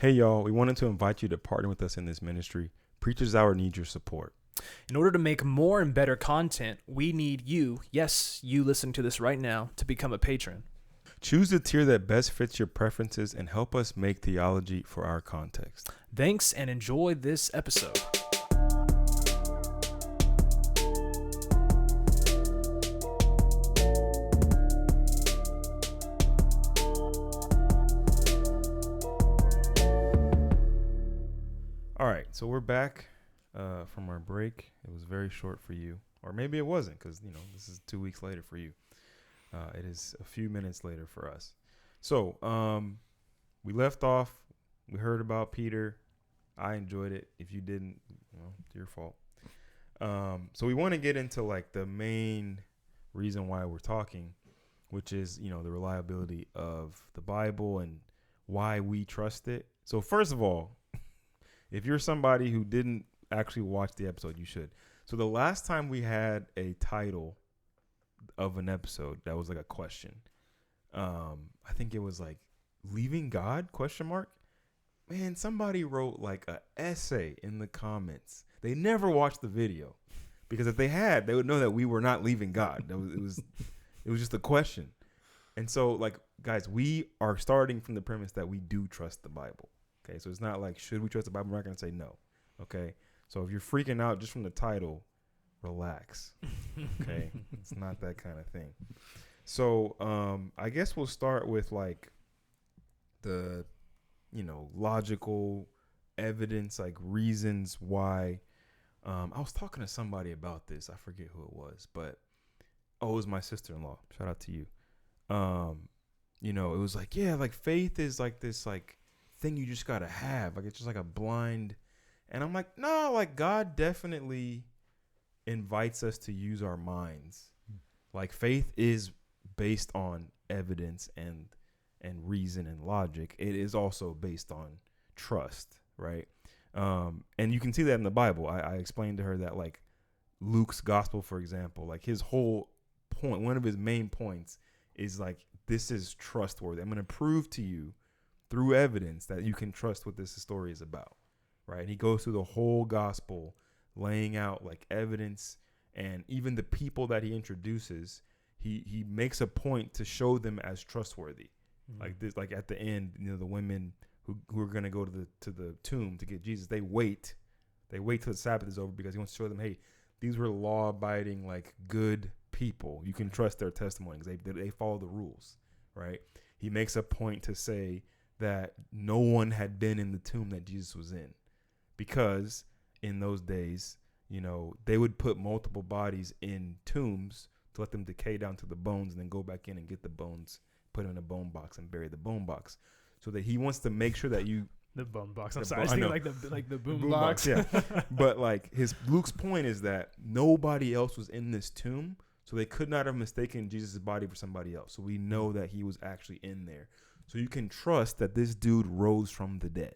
Hey, y'all, we wanted to invite you to partner with us in this ministry. Preachers Hour needs your support. In order to make more and better content, we need you, yes, you listening to this right now, to become a patron. Choose the tier that best fits your preferences and help us make theology for our context. Thanks and enjoy this episode. All right, so we're back from our break. It was very short for you, or maybe it wasn't, because this is 2 weeks later for you. It is a few minutes later for us. So we left off. We heard about Peter. I enjoyed it. If you didn't, it's your fault. So we want to get into like the main reason why we're talking, which is the reliability of the Bible and why we trust it. So first of all, if you're somebody who didn't actually watch the episode, you should. So the last time we had a title of an episode that was like a question, I think it was like "Leaving God?" ? Man, somebody wrote like an essay in the comments. They never watched the video, because if they had, they would know that we were not leaving God. It was just a question. And so, like, guys, we are starting from the premise that we do trust the Bible. Okay, so it's not like, should we trust the Bible? We're not going to say no. Okay, so if you're freaking out just from the title, relax. Okay, it's not that kind of thing. So I guess we'll start with like the, logical evidence, like reasons why. I was talking to somebody about this. I forget who it was, but it was my sister-in-law. Shout out to you. It was like, yeah, like faith is like this like thing you just gotta have. Like it's just like a blind. And I'm like, no, like God definitely invites us to use our minds. Like faith is based on evidence and reason and logic. It is also based on trust, right? And you can see that in the Bible. I explained to her that like Luke's gospel, for example, like his whole point, one of his main points is like, this is trustworthy. I'm going to prove to you through evidence that you can trust what this story is about, right? And he goes through the whole gospel, laying out like evidence, and even the people that he introduces, he makes a point to show them as trustworthy. Mm-hmm. Like this, like at the end, the women who are going to go to the tomb to get Jesus, they wait till the Sabbath is over, because he wants to show them, hey, these were law-abiding, like good people. You can trust their testimonies. They follow the rules, right? He makes a point to say that no one had been in the tomb that Jesus was in, because in those days, they would put multiple bodies in tombs to let them decay down to the bones, and then go back in and get the bones, put them in a bone box, and bury the bone box. So that he wants to make sure that you the bone box. I'm sorry, I think like the boom box. Yeah, but like Luke's point is that nobody else was in this tomb, so they could not have mistaken Jesus' body for somebody else. So we know that he was actually in there. So you can trust that this dude rose from the dead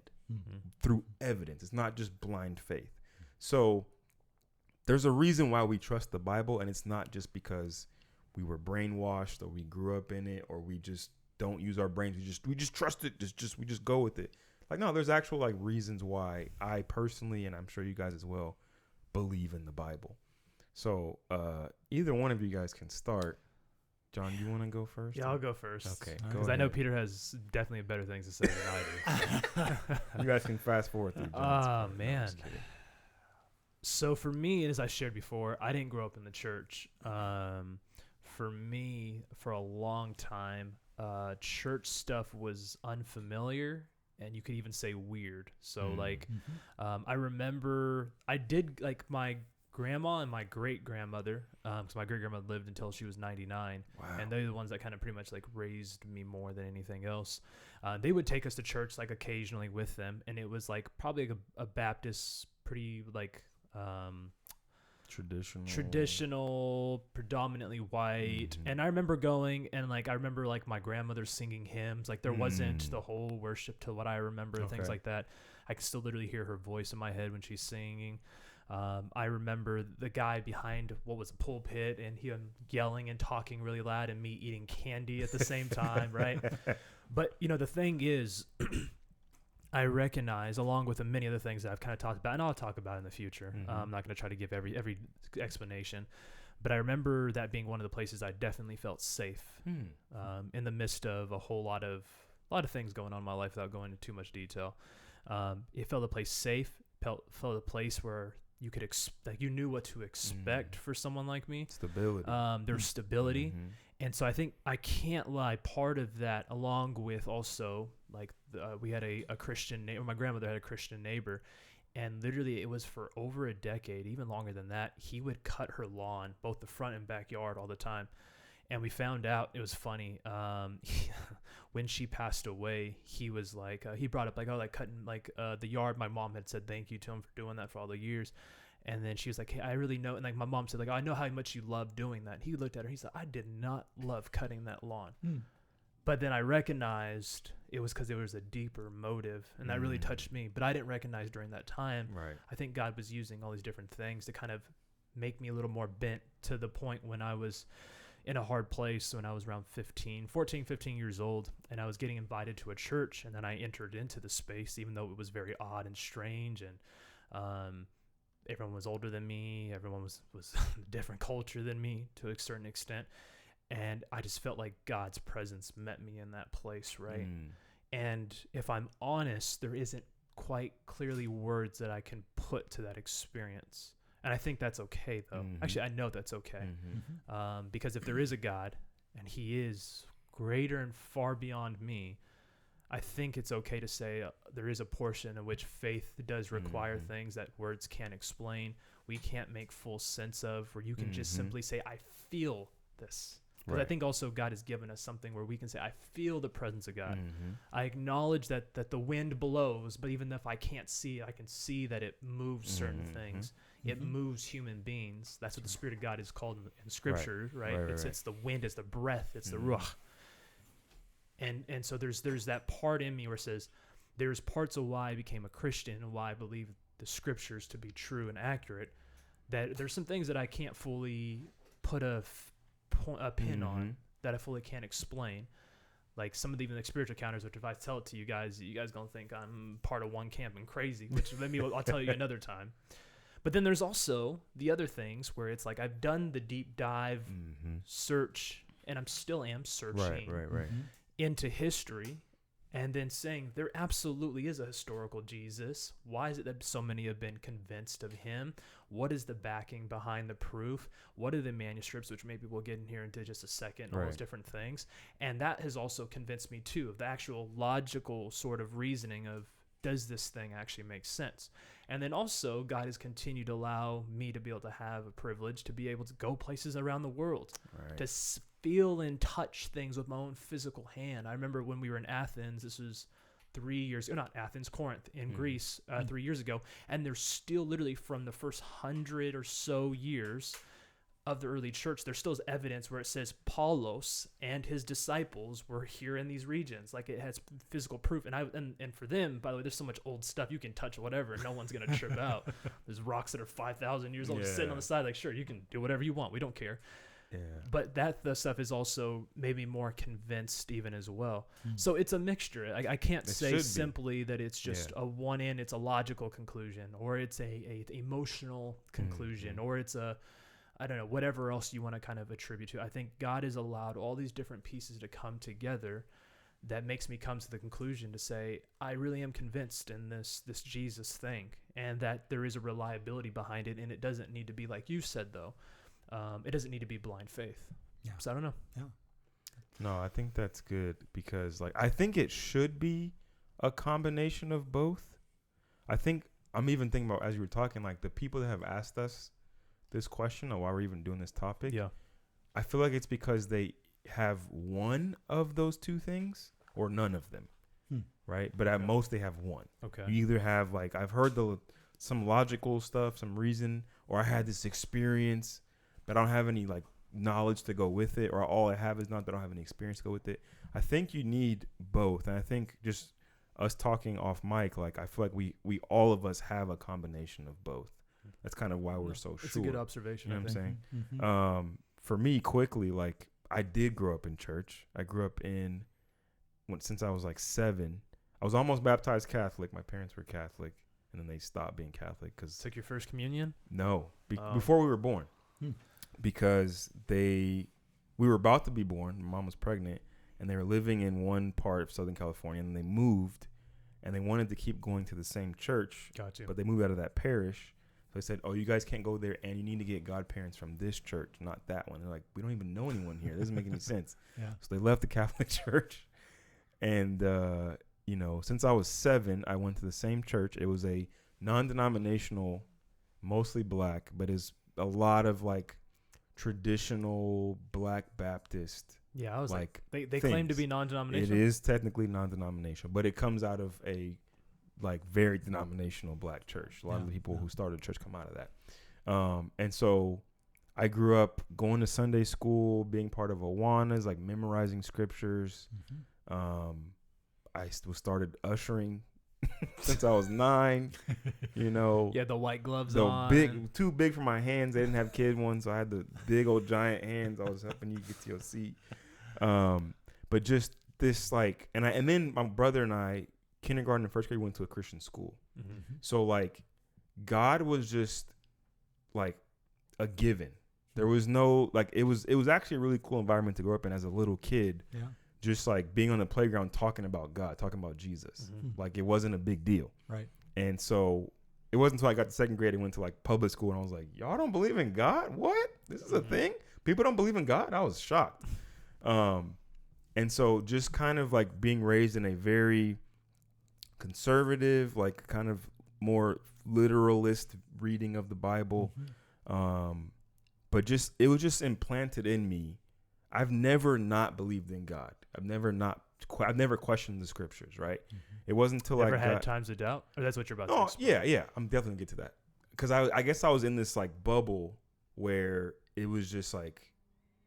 through evidence. It's not just blind faith. So there's a reason why we trust the Bible, and it's not just because we were brainwashed or we grew up in it or we just don't use our brains. We just trust it. We just go with it. Like, no, there's actual like reasons why I personally, and I'm sure you guys as well, believe in the Bible. So either one of you guys can start. John, you want to go first? Yeah, I'll go first. Okay, because I know Peter has definitely better things to say than I do. You guys can fast forward through John's man. No, so for me, as I shared before, I didn't grow up in the church. For me, for a long time, church stuff was unfamiliar, and you could even say weird. So I remember I did like my grandma and my great grandmother, because my great grandmother lived until she was 99. Wow. And they're the ones that kind of pretty much like raised me more than anything else. They would take us to church like occasionally with them, and it was like probably like a Baptist, pretty like traditional, predominantly white. Mm-hmm. And I remember going, and like I remember like my grandmother singing hymns. Like there wasn't the whole worship to what I remember, things like that. I can still literally hear her voice in my head when she's singing. I remember the guy behind what was a pulpit, and him yelling and talking really loud, and me eating candy at the same time, right? But the thing is, I recognize, along with the many other things that I've kind of talked about, and I'll talk about in the future. Mhm. I'm not going to try to give every explanation, but I remember that being one of the places I definitely felt safe in the midst of a lot of things going on in my life without going into too much detail. It felt a place safe. Felt a place where you could like you knew what to expect for someone like me. Stability. There's stability. Mhm. And so I think I can't lie. Part of that, along with also like we had a Christian neighbor. My grandmother had a Christian neighbor, and literally it was for over a decade, even longer than that. He would cut her lawn, both the front and backyard, all the time. And we found out, it was funny. When she passed away, he was like, he brought up like, oh, like cutting like the yard. My mom had said thank you to him for doing that for all the years. And then she was like, hey, I really know. And like my mom said, like, oh, I know how much you love doing that. He looked at her. He said, I did not love cutting that lawn. But then I recognized it was because there was a deeper motive. And that really touched me. But I didn't recognize during that time. Right. I think God was using all these different things to kind of make me a little more bent, to the point when I was in a hard place when I was around 15 years old, and I was getting invited to a church, and then I entered into the space, even though it was very odd and strange, and everyone was older than me, everyone was a different culture than me to a certain extent, and I just felt like God's presence met me in that place, right? And if I'm honest, there isn't quite clearly words that I can put to that experience. And I think that's okay, though. Actually, I know that's okay. Because if there is a God, and he is greater and far beyond me, I think it's okay to say there is a portion in which faith does require things that words can't explain, we can't make full sense of, where you can just simply say, I feel this. Because I think also God has given us something where we can say, I feel the presence of God. I acknowledge that the wind blows, but even if I can't see it, I can see that it moves certain things. It moves human beings. That's what the Spirit of God is called in Scripture, right? It's the wind, it's the breath, it's the ruach. And so there's that part in me where it says, there's parts of why I became a Christian and why I believe the Scriptures to be true and accurate, that there's some things that I can't fully put a pin on, that I fully can't explain. Like some of the even like spiritual encounters, which if I tell it to you guys gonna think I'm part of one camp and crazy, which I'll tell you another time. But then there's also the other things where it's like I've done the deep dive search, and still am searching into history, and then saying there absolutely is a historical Jesus. Why is it that so many have been convinced of him? What is the backing behind the proof? What are the manuscripts, which maybe we'll get in here into just a second, all those different things. And that has also convinced me too of the actual logical sort of reasoning of, does this thing actually make sense? And then also God has continued to allow me to be able to have a privilege to be able to go places around the world, to feel and touch things with my own physical hand. I remember when we were in Athens, this was 3 years, not Athens, Corinth in Greece, 3 years ago. And there's still literally from the first 100 or so years of the early church, there still is evidence where it says Paulos and his disciples were here in these regions. Like it has physical proof. And for them, by the way, there's so much old stuff. You can touch whatever. No one's going to trip out. There's rocks that are 5,000 years old just sitting on the side. Like, sure, you can do whatever you want. We don't care. Yeah. But the stuff is also maybe more convinced even as well. So it's a mixture. I can't say simply that it's just a one in, it's a logical conclusion, or it's a emotional conclusion, or it's I don't know, whatever else you want to kind of attribute to. I think God has allowed all these different pieces to come together that makes me come to the conclusion to say, I really am convinced in this Jesus thing, and that there is a reliability behind it, and it doesn't need to be like you said, though. It doesn't need to be blind faith. Yeah. So I don't know. Yeah. No, I think that's good because, like, I think it should be a combination of both. I think I'm even thinking about, as you were talking, like the people that have asked us this question or why we're even doing this topic. Yeah. I feel like it's because they have one of those two things or none of them. Right. But at most they have one. Okay. You either have, like, I've heard some logical stuff, some reason, or I had this experience, but I don't have any like knowledge to go with it, or all I have is not that I don't have any experience to go with it. I think you need both. And I think just us talking off mic, like I feel like we all of us have a combination of both. That's kind of why we're so sure. It's a good observation. You know what I'm saying? For me, quickly, like I did grow up in church. I grew up since I was like 7. I was almost baptized Catholic. My parents were Catholic, and then they stopped being Catholic because Took your first communion? before we were born, Hmm. because we were about to be born. My mom was pregnant, and they were living in one part of Southern California, and they moved, and they wanted to keep going to the same church, Got you. but they moved out of that parish. So they said, "Oh, you guys can't go there, and you need to get godparents from this church, not that one." They're like, "We don't even know anyone here. It doesn't make any sense." Yeah. So they left the Catholic Church, and since I was 7, I went to the same church. It was a non-denominational, mostly black, but is a lot of like traditional Black Baptist. Yeah, I was like, they things. claim to be It non-denominational. is technically non-denominational, but it comes out of a like very denominational black church. A lot of the people who started the church come out of that. And so I grew up going to Sunday school, being part of Awanas, like memorizing scriptures. I started ushering since I was 9. Yeah, the white gloves the on. too big for my hands. They didn't have kid ones, so I had the big old giant hands. I was helping you get to your seat. But just this like, and then my brother and I, kindergarten and first grade, went to a Christian school. Mm-hmm. So like, God was just like a given. There was no like, it was actually a really cool environment to grow up in as a little kid. Yeah. Just like being on the playground talking about God, talking about Jesus. Mm-hmm. Like it wasn't a big deal. Right. And so it wasn't until I got to second grade and went to like public school and I was like, y'all don't believe in God? What? This is a thing? People don't believe in God? I was shocked. And so just kind of like being raised in a very conservative, like kind of more literalist reading of the Bible. But just, it was just implanted in me. I've never not believed in God. I've never questioned the scriptures, right? It wasn't until Never I had got times of doubt? Or that's what you're about to Oh, explain? yeah. I'm definitely gonna get to that. Because I guess I was in this like bubble where it was just like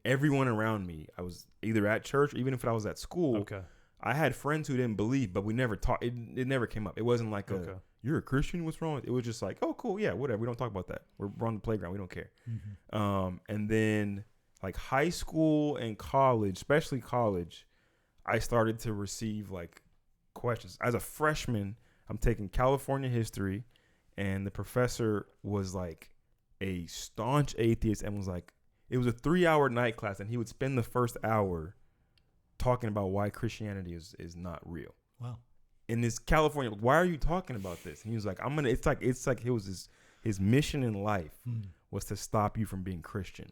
everyone around me. I was either at church, or even if I was at school. Okay. I had friends who didn't believe, but we never talked. It never came up. It wasn't like Okay. you're a Christian, what's wrong? It was just like, oh, cool, yeah, whatever. We don't talk about that. We're on the playground. We don't care. And then like high school and college, especially college, I started to receive like questions. As a freshman, I'm taking California history, and the professor was like a staunch atheist and was like, it was a 3-hour night class, and he would spend the first hour talking about why Christianity is not real. Wow. In this California, why are you talking about this? And he was like, it's like it was his mission in life was to stop you from being Christian.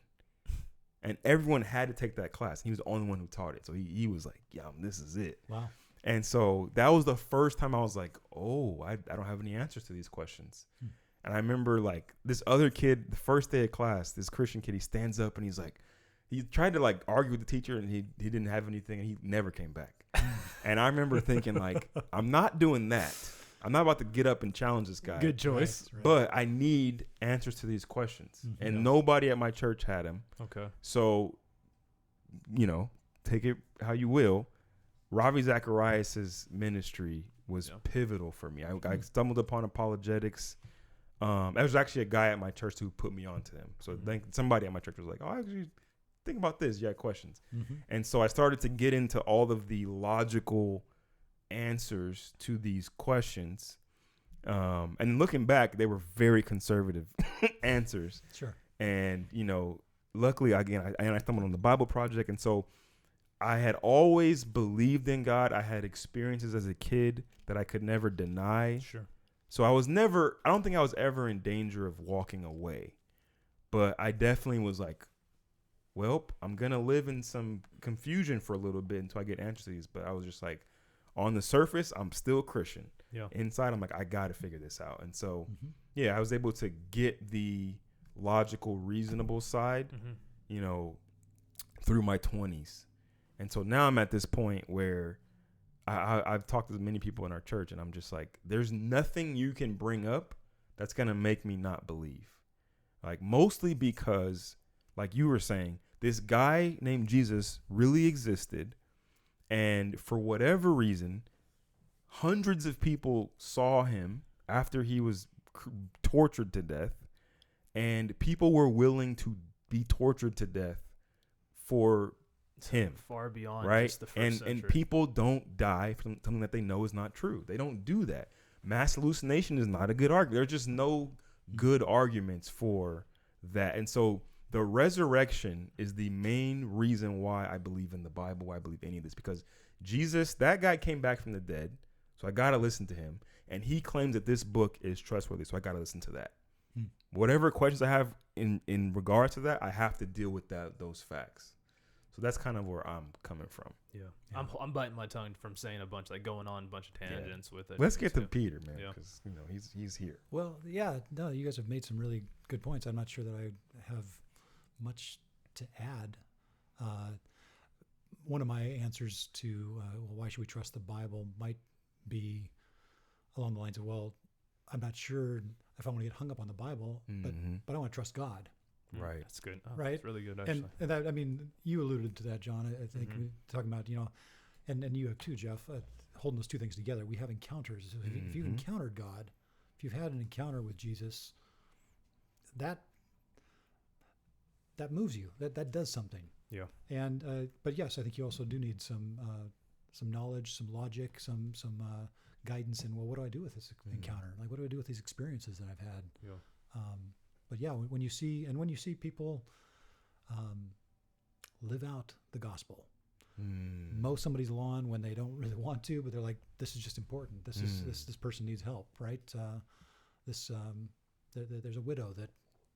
And everyone had to take that class. He was the only one who taught it. So he was like, yeah, this is it. Wow. And so that was the first time I was like, oh, I don't have any answers to these questions. And I remember like this other kid, the first day of class, this Christian kid, he stands up and he's like, he tried to like argue with the teacher, and he didn't have anything, and he never came back. And I remember thinking like, I'm not doing that. I'm not about to get up and challenge this guy. Good choice. Right. But I need answers to these questions. And nobody at my church had them. Okay. So, take it how you will. Ravi Zacharias' ministry was pivotal for me. I stumbled upon apologetics. There was actually a guy at my church who put me onto him. So somebody at my church was like, oh, actually, think about this. You had questions. And so I started to get into all of the logical answers to these questions. And looking back, they were very conservative answers. Sure. And, luckily, again, I stumbled on the Bible Project. And so I had always believed in God. I had experiences as a kid that I could never deny. Sure. So I don't think I was ever in danger of walking away. But I definitely was like, well, I'm going to live in some confusion for a little bit until I get answers to these. But I was just like, on the surface, I'm still Christian. Yeah. Inside, I'm like, I got to figure this out. And so, I was able to get the logical, reasonable side, through my 20s. And so now I'm at this point where I've talked to many people in our church, and I'm just like, there's nothing you can bring up that's going to make me not believe. Like, mostly because, like you were saying, this guy named Jesus really existed. And for whatever reason, hundreds of people saw him after he was tortured to death. And people were willing to be tortured to death for him, far beyond right? just the first And century. people don't die from something that they know is not true. They don't do that. Mass hallucination is not a good argument. There's just no good arguments for that. And so the resurrection is the main reason why I believe in the Bible, why I believe any of this, because Jesus, that guy came back from the dead. So I got to listen to him. And he claims that this book is trustworthy. So I got to listen to that. Whatever questions I have in regards to that, I have to deal with those facts. So that's kind of where I'm coming from. Yeah. I'm biting my tongue from saying a bunch, like going on a bunch of tangents with it. Let's get to Peter, man, Yeah. because he's here. Well, yeah, no, you guys have made some really good points. I'm not sure that I have much to add. One of my answers to well, why should we trust the Bible might be along the lines of, well, I'm not sure if I want to get hung up on the Bible, but I want to trust God. Right. That's good. Oh, Right. That's really good, actually. And that, I mean, you alluded to that, John. I think talking about, and you have too, Jeff, holding those two things together. We have encounters. If you've encountered God, if you've had an encounter with Jesus, that moves you. That does something. Yeah. And but yes, I think you also do need some knowledge, some logic, some guidance in, well, what do I do with this encounter? Like, what do I do with these experiences that I've had? Yeah. But yeah, when you see people live out the gospel, mow somebody's lawn when they don't really want to, but they're like, this is just important. This person needs help, right? There's a widow that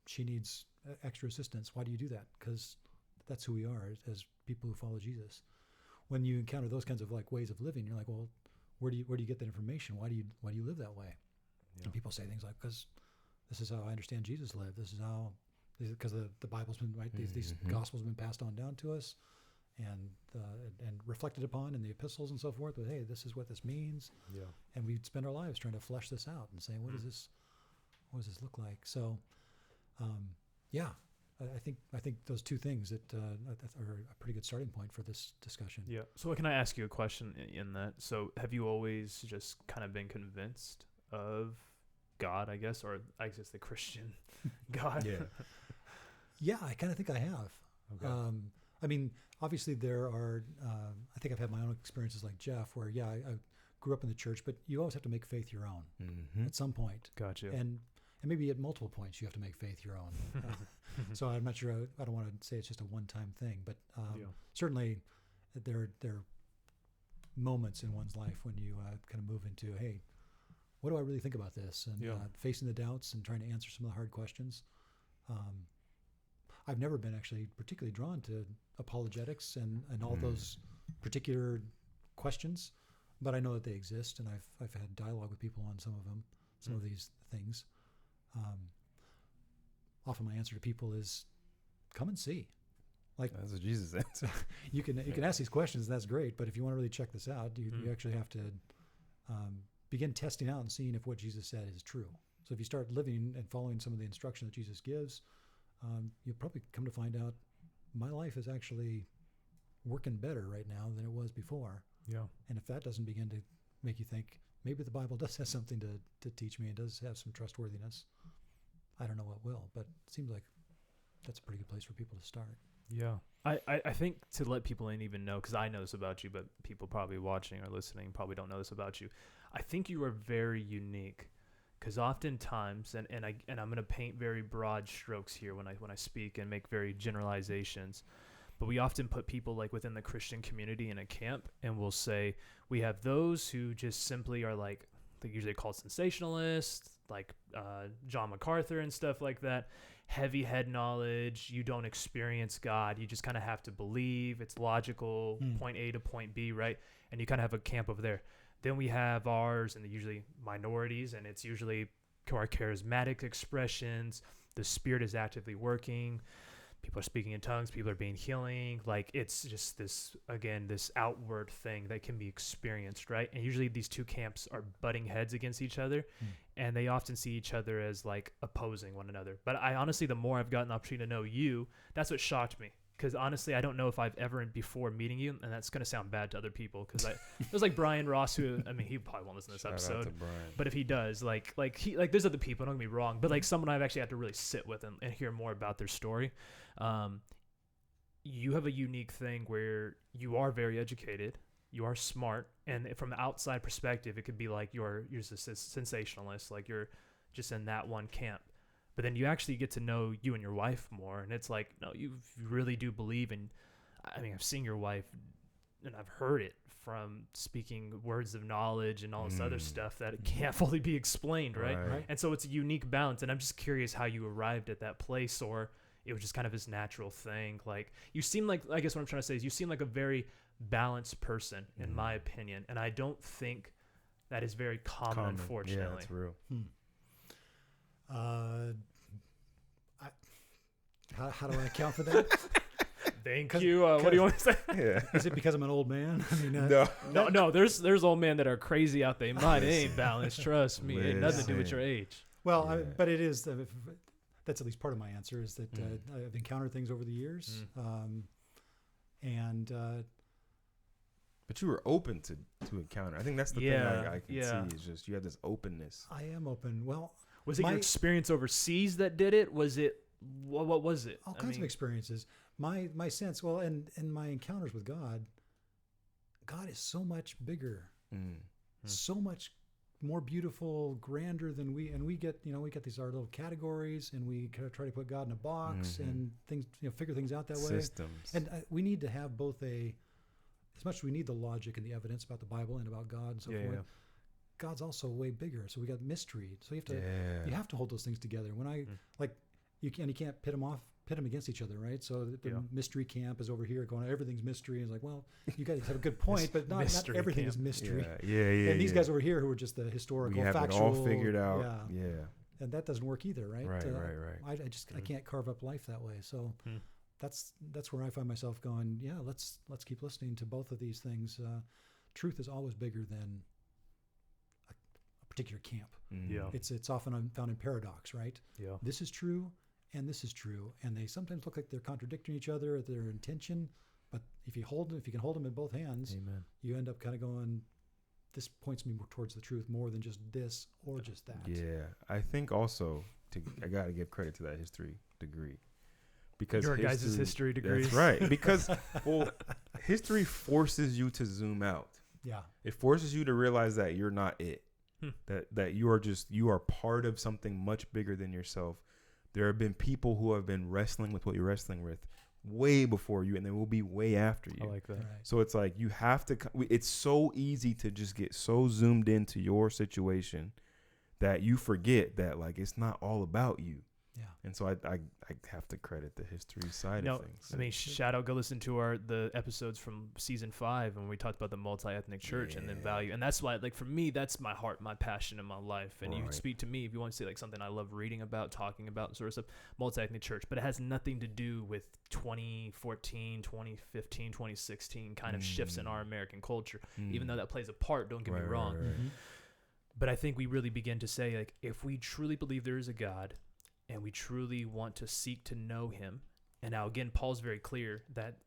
she needs extra assistance. Why do you do that? Because that's who we are as people who follow Jesus. When you encounter those kinds of like ways of living, you're like, well, where do you get that information? Why do you live that way? Yeah. And people say things like, because this is how I understand Jesus lived. This is how, because the Bible's been, right, these Gospels have been passed on down to us and reflected upon in the epistles and so forth. But hey, this is what this means. Yeah. And we spend our lives trying to flesh this out and saying, what does this look like? So, yeah, I think those two things that are a pretty good starting point for this discussion. Yeah. So can I ask you a question in that? So have you always just kind of been convinced of God, I guess, or I guess the Christian God? Yeah. Yeah, I kind of think I have. Okay. I mean, obviously there are, I think I've had my own experiences like Jeff where, yeah, I grew up in the church, but you always have to make faith your own at some point. Gotcha. And maybe at multiple points you have to make faith your own. So I'm not sure, I don't want to say it's just a one-time thing, but certainly there are moments in one's life when you kind of move into, hey, what do I really think about this? And facing the doubts and trying to answer some of the hard questions. I've never been actually particularly drawn to apologetics and all those particular questions, but I know that they exist, and I've had dialogue with people on some of them, some of these things. Often my answer to people is, come and see. Like, that's what Jesus answered. You can ask these questions, and that's great, but if you want to really check this out, you actually have to begin testing out and seeing if what Jesus said is true. So if you start living and following some of the instruction that Jesus gives, you'll probably come to find out my life is actually working better right now than it was before. Yeah. And if that doesn't begin to make you think, maybe the Bible does have something to teach me and does have some trustworthiness, I don't know what will, but it seems like that's a pretty good place for people to start. Yeah. I think to let people in even know, because I know this about you, but people probably watching or listening probably don't know this about you. I think you are very unique, because oftentimes, and I'm going to paint very broad strokes here when I speak and make very generalizations, but we often put people like within the Christian community in a camp, and we'll say we have those who just simply are like, they're usually called sensationalists, like John MacArthur and stuff like that. Heavy head knowledge, you don't experience God, you just kind of have to believe it's logical, point A to point B, right? And you kind of have a camp over there. Then we have ours, and they're usually minorities, and it's usually our charismatic expressions. The Spirit is actively working. People are speaking in tongues. People are being healing. Like, it's just this outward thing that can be experienced, right? And usually these two camps are butting heads against each other, and they often see each other as like opposing one another. But I honestly, the more I've gotten the opportunity to know you, that's what shocked me. Because honestly, I don't know if I've ever before meeting you, and that's going to sound bad to other people, because it was like Brian Ross, who, I mean, he probably won't listen to this episode, but if he does, like there's other people, don't get me wrong, but like someone I've actually had to really sit with and hear more about their story. you have a unique thing where you are very educated, you are smart, and from the outside perspective, it could be like you're just a sensationalist, like you're just in that one camp. But then you actually get to know you and your wife more, and it's like, no, you really do believe in. I mean, I've seen your wife, and I've heard it from speaking words of knowledge and all this other stuff that it can't fully be explained, right? Right. And so it's a unique balance, and I'm just curious how you arrived at that place, or it was just kind of this natural thing. Like, you seem like, I guess what I'm trying to say is you seem like a very balanced person, in my opinion, and I don't think that is very common. Unfortunately. Yeah, that's real. How do I account for that? Thank you. What do you want to say? Yeah. Is it because I'm an old man? I mean, No. There's old men that are crazy out there. Mine ain't balanced. Trust me. It ain't nothing to do with your age. Well, Yeah. but it is. That's at least part of my answer. Is that I've encountered things over the years, and But you were open to encounter. I think that's the thing I can see is just you have this openness. I am open. Well, was it your experience overseas that did it? Was it what was it? All kinds of experiences. My sense, well, and my encounters with God is so much bigger, so much more beautiful, grander than we get. We get these our little categories, and we kind of try to put God in a box and things, figure things out that way. Systems. And we need to have both as much as we need the logic and the evidence about the Bible and about God and so forth. Yeah. God's also way bigger, so we got mystery. So you have to hold those things together. When you can't pit them against each other, right? So the mystery camp is over here going, everything's mystery. And it's like, well, you guys have a good point, but not everything is mystery. Yeah. And these guys over here who are just the historical, we have factual, it all figured out. Yeah. And that doesn't work either, right? Right. I can't carve up life that way. So that's where I find myself going, yeah, let's keep listening to both of these things. Truth is always bigger than a particular camp. Yeah. It's often found in paradox, right? Yeah. This is true and this is true, and they sometimes look like they're contradicting each other at their intention, but if you can hold them in both hands, Amen. You end up kind of going, this points me more towards the truth more than just this or just that. Yeah. I think also I got to give credit to that history degree. Because your guys' history degrees. That's right. Because history forces you to zoom out. Yeah. It forces you to realize that you're not it. That you are part of something much bigger than yourself. There have been people who have been wrestling with what you're wrestling with way before you, and they will be way after you. I like that. Right. So it's like you have to. It's so easy to just get so zoomed into your situation that you forget that it's not all about you. Yeah. And so I have to credit the history side of things. I mean, shout out, go listen to the episodes from season 5 when we talked about the multi-ethnic church and the value. And that's why, for me, that's my heart, my passion in my life. And you can speak to me if you want to say something I love reading about, talking about, sort of stuff, multi-ethnic church. But it has nothing to do with 2014, 2015, 2016 kind of shifts in our American culture, even though that plays a part, don't get me wrong. Right. But I think we really begin to say, if we truly believe there is a God, and we truly want to seek to know him. And now, again, Paul's very clear that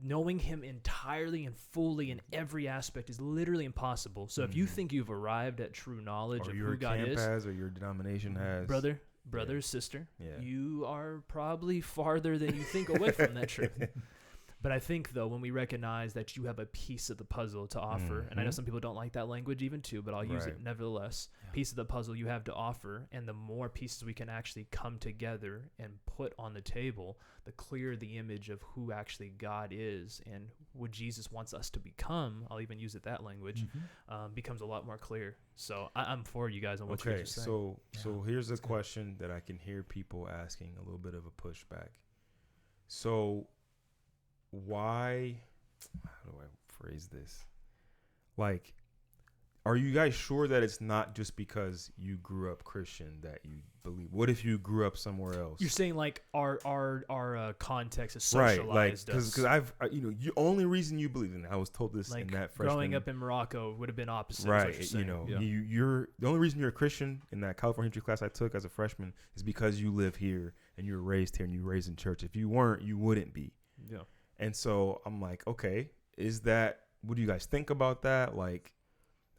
knowing him entirely and fully in every aspect is literally impossible. So if you think you've arrived at true knowledge of who God is, or your denomination has, brother, sister, you are probably farther than you think away from that truth. But I think, though, when we recognize that you have a piece of the puzzle to offer, and I know some people don't like that language even too, but I'll use it nevertheless, piece of the puzzle you have to offer, and the more pieces we can actually come together and put on the table, the clearer the image of who actually God is and what Jesus wants us to become, I'll even use that language, becomes a lot more clear. So I'm for you guys on what you're just saying. So here's a question that I can hear people asking, a little bit of a pushback. So why, how do I phrase this? Are you guys sure that it's not just because you grew up Christian that you believe? What if you grew up somewhere else? You're saying our context is socialized, right? Because the only reason you believe in it, I was told this in that freshman. Growing up in Morocco would have been opposite. Right? You're the only reason you're a Christian in that California history class I took as a freshman is because you live here and you were raised here and you were raised in church. If you weren't, you wouldn't be. Yeah. And so I'm like, okay, what do you guys think about that?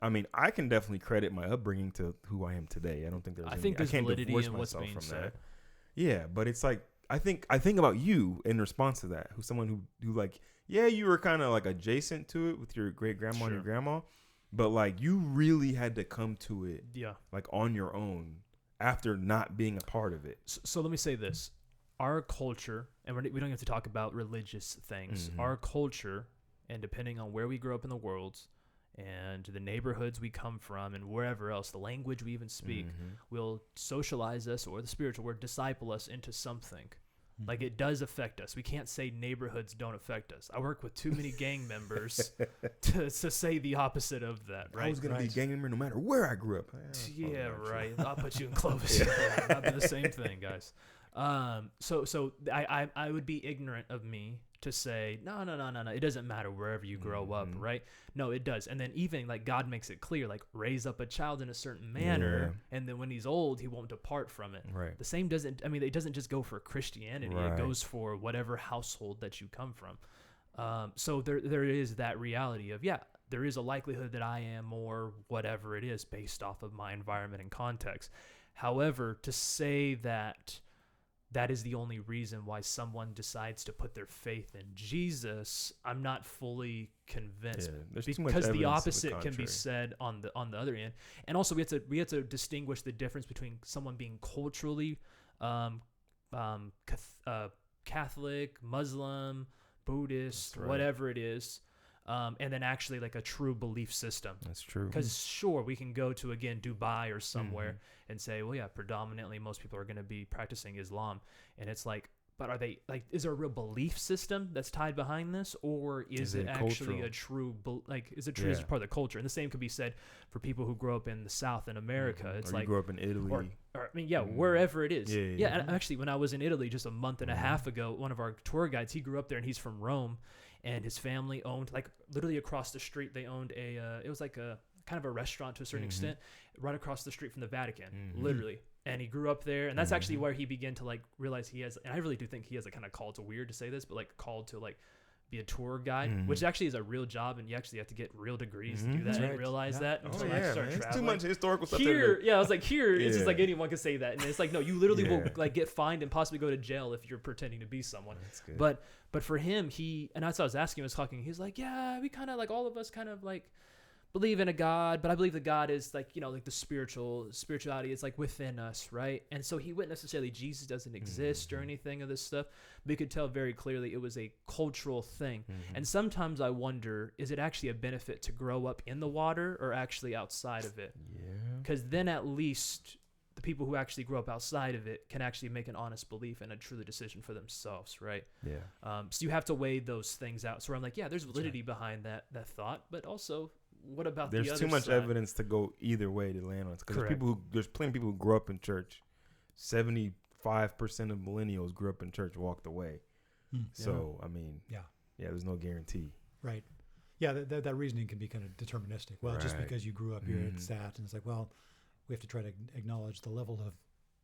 I can definitely credit my upbringing to who I am today. I don't think there's there's validity in what's being said. Yeah, but it's I think about you in response to that, who's someone who like, yeah, you were kind of like adjacent to it with your great grandma and your grandma, but like you really had to come to it, like on your own after not being a part of it. So let me say this: our culture, and we don't have to talk about religious things. Our culture, and depending on where we grow up in the world, and the neighborhoods we come from, and wherever else, the language we even speak, will socialize us, or the spiritual word, disciple us into something. Like, it does affect us. We can't say neighborhoods don't affect us. I work with too many gang members to say the opposite of that, right? I was going to be a gang member no matter where I grew up. Yeah, right. I'll put you in Clovis. Not be the same thing, guys. So I would be ignorant of me to say, no. It doesn't matter wherever you grow up, right? No, it does. And then even like God makes it clear, like raise up a child in a certain manner, and then when he's old, he won't depart from it. Right. The same doesn't, I mean, it doesn't just go for Christianity. Right. It goes for whatever household that you come from. So there is that reality of, there is a likelihood that I am or whatever it is based off of my environment and context. However, to say that is the only reason why someone decides to put their faith in Jesus, I'm not fully convinced, because the opposite can be said on the other end. And also we have to distinguish the difference between someone being culturally Catholic, Muslim, Buddhist, whatever it is, and then actually like a true belief system. That's true. Because sure, we can go to, again, Dubai or somewhere and say, well, predominantly most people are going to be practicing Islam. And it's like, but are they, like, is there a real belief system that's tied behind this? Or is it actually a true, is it true as part of the culture? And the same could be said for people who grow up in the South in America. It's like, you grew up in Italy. Or I mean, wherever it is. And actually, when I was in Italy just a month and a half ago, one of our tour guides, he grew up there and he's from Rome. And his family owned, like, literally across the street, they owned it was like a kind of a restaurant to a certain extent, right across the street from the Vatican, literally. And he grew up there, and that's actually where he began to like realize he has, and I really do think he has a kind of call to, weird to say this, but like called to like be a tour guide, which actually is a real job, and you actually have to get real degrees to do that. That's right. And realize that. Oh yeah, man. It's too much historical stuff here. I was like, it's just like anyone can say that, and it's like, no, you literally will like get fined and possibly go to jail if you're pretending to be someone. That's good. But for him, and that's what I was asking him, was talking, he's like, we kind of like, all of us kind of like believe in a God, but I believe that God is like, like the spirituality is like within us, right? And so he wouldn't necessarily, Jesus doesn't exist or anything of this stuff, but you could tell very clearly it was a cultural thing. And sometimes I wonder, is it actually a benefit to grow up in the water or actually outside of it? Because then at least the people who actually grow up outside of it can actually make an honest belief and a true decision for themselves, right? So you have to weigh those things out. So I'm like, there's validity behind that thought, but also, what about the other side? There's too much evidence to go either way to land on it. Because there's plenty of people who grew up in church. 75% of millennials grew up in church, walked away. So, I mean, there's no guarantee. Right. Yeah, that reasoning can be kind of deterministic. Well, just because you grew up here, it's that. And it's like, well, we have to try to acknowledge the level of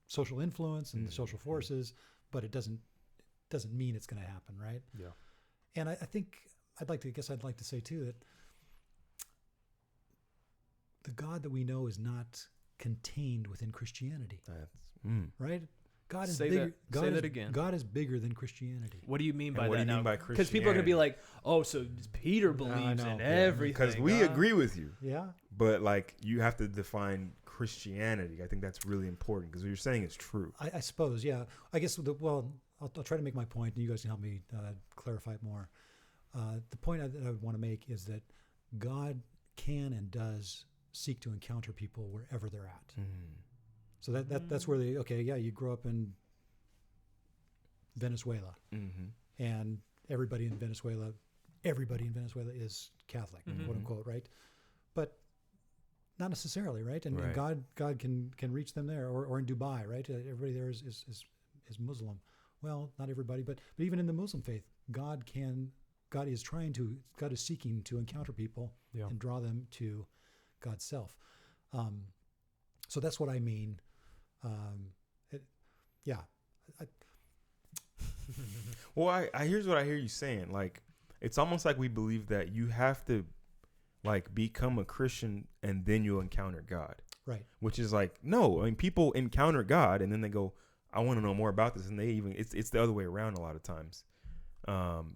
social influence and the social forces, but it doesn't mean it's going to happen, right? Yeah. And I think I'd like to say, too, that the God that we know is not contained within Christianity. Right? God is bigger. Say that again. God is bigger than Christianity. What do you mean by that now? Because people are going to be like, oh, so Peter believes in everything. Because we agree with you. Yeah. But like, you have to define Christianity. I think that's really important because what you're saying is true. I suppose, yeah. I guess, I'll try to make my point and you guys can help me clarify it more. The point that I would want to make is that God can and does seek to encounter people wherever they're at. So that's where you grow up in Venezuela, and everybody in Venezuela is Catholic, quote unquote, right? But not necessarily, right? And God can reach them there, or in Dubai, right? Everybody there is Muslim. Well, not everybody, but even in the Muslim faith, God is seeking to encounter people and draw them to God's self. So that's what I mean. Well, here's what I hear you saying. Like, it's almost like we believe that you have to like become a Christian and then you'll encounter God. Right. Which is like, no, I mean, people encounter God and then they go, I want to know more about this. And it's the other way around a lot of times.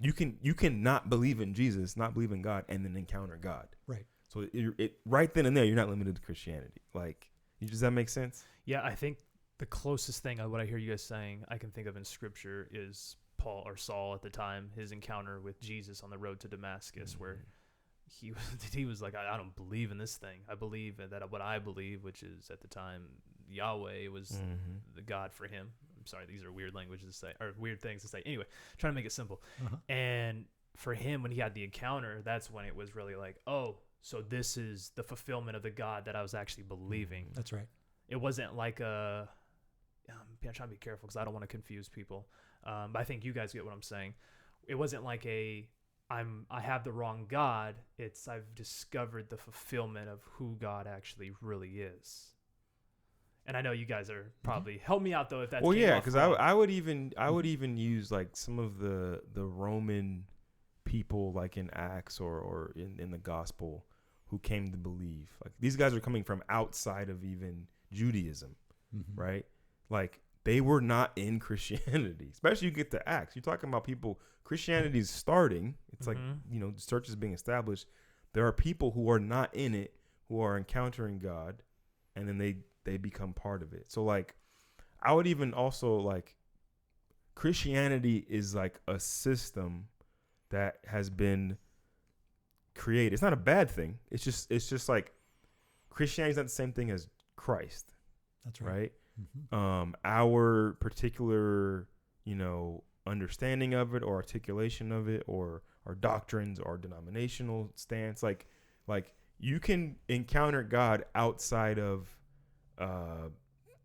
You can not believe in Jesus, not believe in God, and then encounter God. Right. So it right then and there, you're not limited to Christianity. Like, does that make sense? Yeah, I think the closest thing what I hear you guys saying I can think of in Scripture is Paul or Saul at the time, his encounter with Jesus on the road to Damascus, where he was like, I don't believe in this thing. I believe that what I believe, which is at the time Yahweh was the God for him. I'm sorry, these are weird languages to say, or weird things to say. Anyway, trying to make it simple. And for him, when he had the encounter, that's when it was really like, oh, so this is the fulfillment of the God that I was actually believing. That's right. It wasn't like I'm trying to be careful because I don't want to confuse people. But I think you guys get what I'm saying. It wasn't like I have the wrong God. It's I've discovered the fulfillment of who God actually really is. And I know you guys are probably help me out though if that's well, yeah, because I would even use like some of the Roman people like in Acts or in the gospel who came to believe. Like these guys are coming from outside of even Judaism, right? Like they were not in Christianity. Especially you get to Acts. You're talking about people, Christianity's starting. It's like, the church is being established. There are people who are not in it, who are encountering God, and then they become part of it. So like I would even also like Christianity is like a system that has been created. It's not a bad thing. It's just like Christianity is not the same thing as Christ. That's right. Our particular, understanding of it or articulation of it or our doctrines or denominational stance, like you can encounter God outside of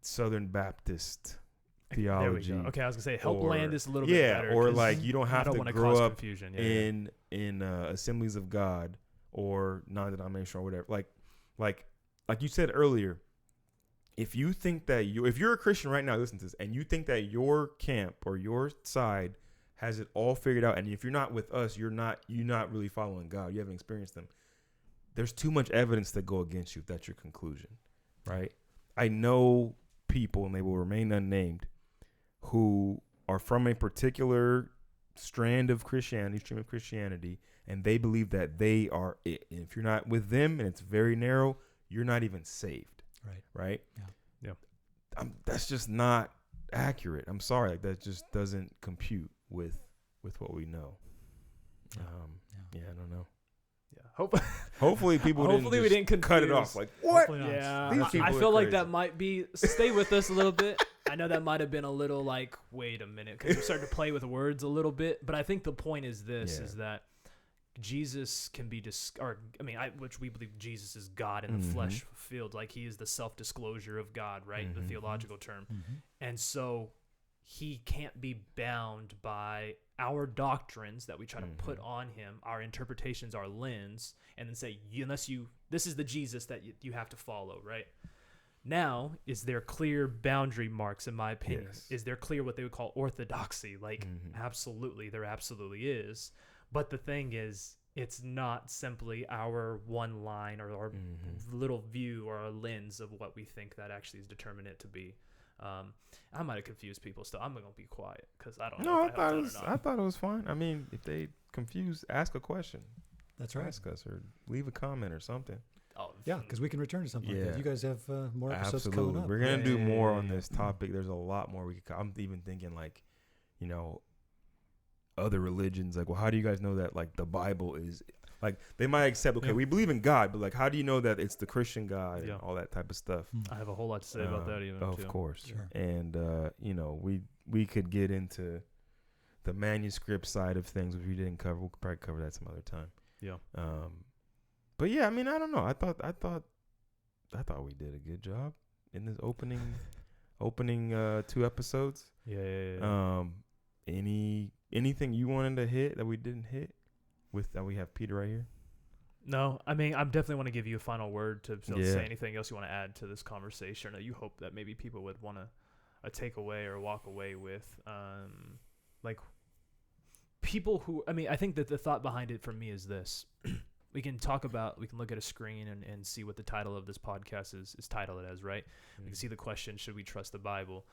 Southern Baptist theology. There we go. Okay, I was gonna say help land this a little bit better. Or like you don't have to grow up confusion. in Assemblies of God or non-denominational or whatever. Like you said earlier, if you think that if you're a Christian right now, listen to this, and you think that your camp or your side has it all figured out, and if you're not with us, you're not really following God. You haven't experienced them. There's too much evidence to go against you if that's your conclusion, right? I know people, and they will remain unnamed, who are from a particular strand of Christianity, stream of Christianity, and they believe that they are it. And if you're not with them, and it's very narrow, you're not even saved. Right. Yeah. That's just not accurate. I'm sorry. Like that just doesn't compute with what we know. I don't know. Yeah. Hopefully people we didn't cut it off. Like what? Yeah. I feel like that might be. Stay with us a little bit. I know that might have been a little like, wait a minute, because we're starting to play with words a little bit. But I think the point is this: is that Jesus can be which we believe Jesus is God in the flesh fulfilled, like he is the self-disclosure of God, right? The theological term. And so he can't be bound by our doctrines that we try to put on him, our interpretations, our lens, and then say, this is the Jesus that you have to follow, right? Now, is there clear boundary marks, in my opinion? Yes. Is there clear what they would call orthodoxy? Like, absolutely, there absolutely is. But the thing is, it's not simply our one line or our little view or a lens of what we think that actually is determined it to be. I might have confused people still. I'm going to be quiet because I don't know. I thought it was fine. I mean, if they confused, ask a question. That's right. Ask us or leave a comment or something. Oh, yeah, because we can return to something like that. You guys have more episodes coming up. We're going to do more on this topic. There's a lot more we could. I'm even thinking like, other religions, like, well, how do you guys know that like the Bible is like, they might accept, okay, we believe in God, but like, how do you know that it's the Christian God and all that type of stuff? I have a whole lot to say about that even of course. Sure. And we could get into the manuscript side of things, which we didn't cover. We'll probably cover that some other time. Yeah. But yeah, I mean, I don't know. I thought we did a good job in this opening 2 episodes. Yeah. Anything you wanted to hit that we didn't hit with that we have Peter right here? No, I mean, I definitely want to give you a final word to say anything else you want to add to this conversation that you hope that maybe people would want to take away or walk away with. Like people who, I think that the thought behind it for me is this. We can look at a screen and see what the title of this podcast is titled as, right? We can see the question, should we trust the Bible?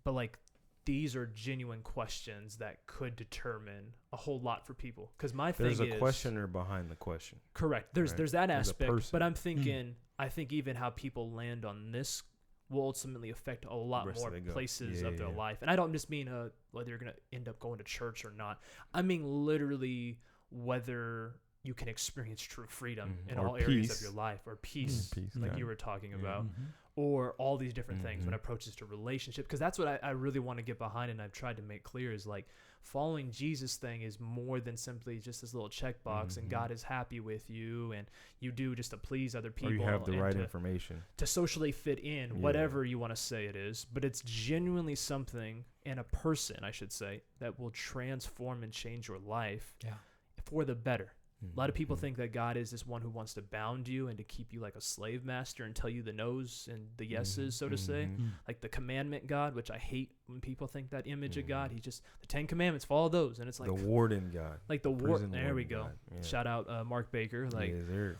but like these are genuine questions that could determine a whole lot for people. Because my thing is, there's a questioner behind the question. correct. There's Right. there's that There's a aspect, person. but I'm thinking, I think even how people land on this will ultimately affect a lot Rest more of they go. places Yeah, of their yeah. life. And I don't just mean whether you're gonna end up going to church or not. I mean literally whether you can experience true freedom in Or all areas peace. of your life, or peace, Peace, like yeah. you were talking Yeah. about, Mhm. or all these different things when Mhm. it approaches to relationship. Because that's what I really want to get behind, and I've tried to make clear is like following Jesus thing is more than simply just this little checkbox, and Mhm. God is happy with you, and you do just to please other Or people, you have the and right to, information. to socially fit in, Yeah. whatever you want to say it is. But it's genuinely something, and a person, I should say, that will transform and change your life Yeah. for the better. A lot of people Mhm. think that God is this one who wants to bound you and to keep you like a slave master and tell you the no's and the yeses, so to say. Mhm. Mm. Like the commandment God, which I hate when people think that image of God. Mhm. He just, the 10 Commandments, follow those. And it's like, the warden God. like the war. Prison There we warden go. God. Yeah. Shout out Mark Baker. Like, yes, sir.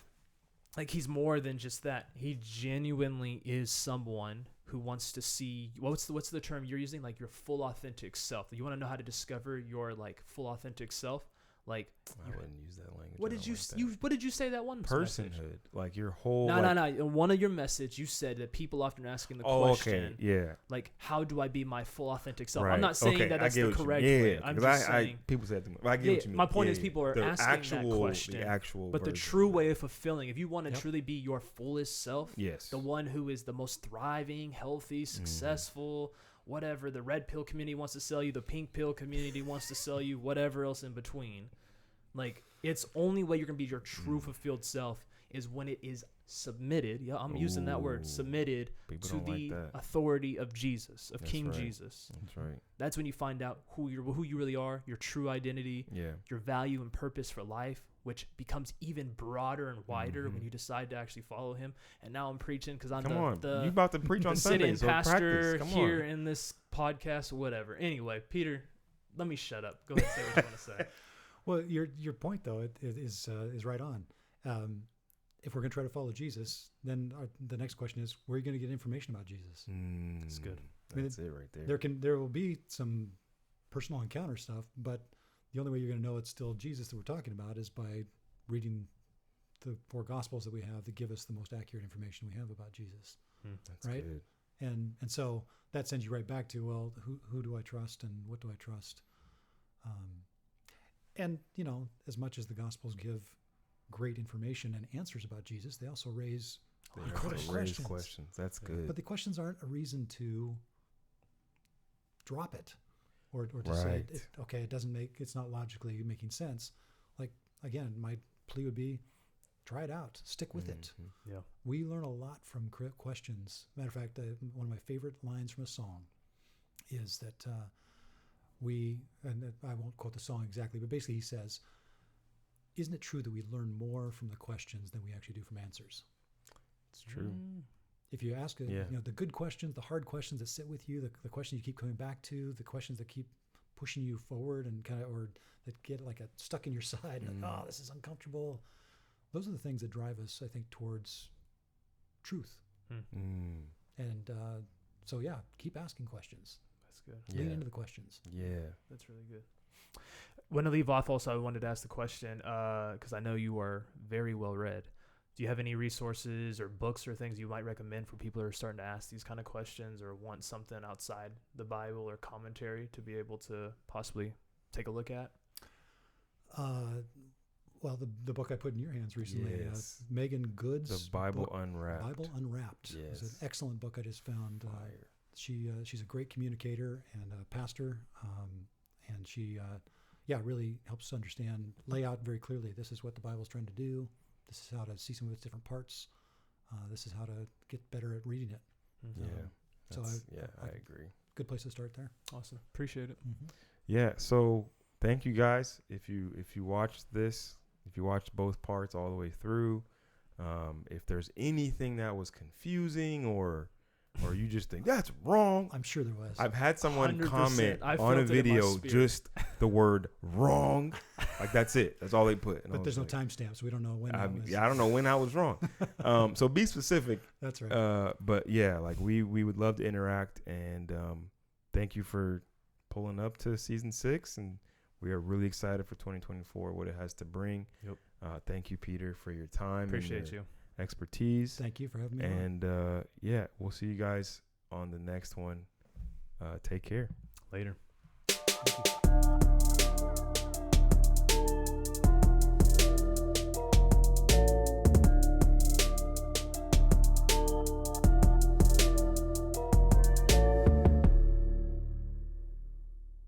like he's more than just that. He genuinely is someone who wants to see, what's the term you're using? Like your full authentic self. You want to know how to discover your like full authentic self? Like, I wouldn't use that language. what I did don't you like s- that. you what did you say that one message? personhood, like your whole. No, like, no. In one of your message, you said that people often are asking the Oh, question, okay, yeah. like, how do I be my full authentic self? Right. I'm not saying okay, that I that's get the what you correct mean. way. Yeah, I'm 'cause just I saying. people said to me, I get Yeah, what you mean. my point Yeah, is yeah. people are The asking that actual, question, The actual, but the version true of it. way of fulfilling, if you want to Yep. truly be your fullest self, Yes. the one who is the most thriving, healthy, successful, whatever the red pill community wants to sell you, the pink pill community wants to sell you, whatever else in between. Like, it's only way you're going to be your true fulfilled self is when it is submitted. Yeah, I'm using that word, Ooh, submitted people to don't the like that. authority of Jesus, of That's King right. Jesus. That's right. That's when you find out who you really are, your true identity, Yeah. your value and purpose for life, which becomes even broader and wider when Mhm. you decide to actually follow him. And now I'm preaching because I'm Come on, the you about to preach on the Sunday, sit-in so pastor practice. Come here on. in this podcast, whatever. Anyway, Peter, let me shut up. Go ahead and say what you want to say. Well, your point though is right on. If we're going to try to follow Jesus, then the next question is, where are you going to get information about Jesus? That's good. I mean, That's it right there. There will be some personal encounter stuff, but the only way you're going to know it's still Jesus that we're talking about is by reading the 4 Gospels that we have that give us the most accurate information we have about Jesus. That's right? good. And so that sends you right back to, well, who do I trust and what do I trust? And, you know, as much as the Gospels give great information and answers about Jesus, they also raise They of have to course, raise questions. questions. That's good. But the questions aren't a reason to drop it or to say, Right. okay, it's not logically making sense. Like, again, my plea would be, try it out, stick with it. Mhm. Yeah. We learn a lot from questions. Matter of fact, one of my favorite lines from a song is that and I won't quote the song exactly, but basically he says, isn't it true that we learn more from the questions than we actually do from answers? It's true. If you ask, Yeah. the good questions, the hard questions that sit with you, the questions you keep coming back to, the questions that keep pushing you forward and or that get like stuck in your side, like, oh, this is uncomfortable. Those are the things that drive us, I think, towards truth. And so, yeah, keep asking questions. That's good. Lean Yeah. into the questions. Yeah. That's really good. When I leave off, also, I wanted to ask the question because I know you are very well read. Do you have any resources or books or things you might recommend for people who are starting to ask these kind of questions or want something outside the Bible or commentary to be able to possibly take a look at? Well, the book I put in your hands recently, Yes. Megan Good's The Bible book, Unwrapped. Bible Unwrapped. It's an Yes. excellent book I just found. Fire. She's a great communicator and a pastor, and she really helps us understand, lay out very clearly, this is what the Bible's trying to do. This is how to see some of its different parts. This is how to get better at reading it. Yeah. So I agree. Good place to start there. Awesome. Appreciate it. Yeah. So thank you guys. If you watched this, if you watched both parts all the way through, if there's anything that was confusing or you just think that's wrong, I'm sure there was. I've had someone 100%. comment I on a felt it in my video spirit. just the word wrong. Like that's it. That's all they put. And I but there's no was like, timestamp, so we don't know when. I that was. don't know when I was wrong. So be specific. That's right. But yeah, like we would love to interact and thank you for pulling up to season 6, and we are really excited for 2024, what it has to bring. Yep. Thank you, Peter, for your time. Appreciate and your you. expertise. Thank you for having me on. And yeah, we'll see you guys on the next one. Take care. Later.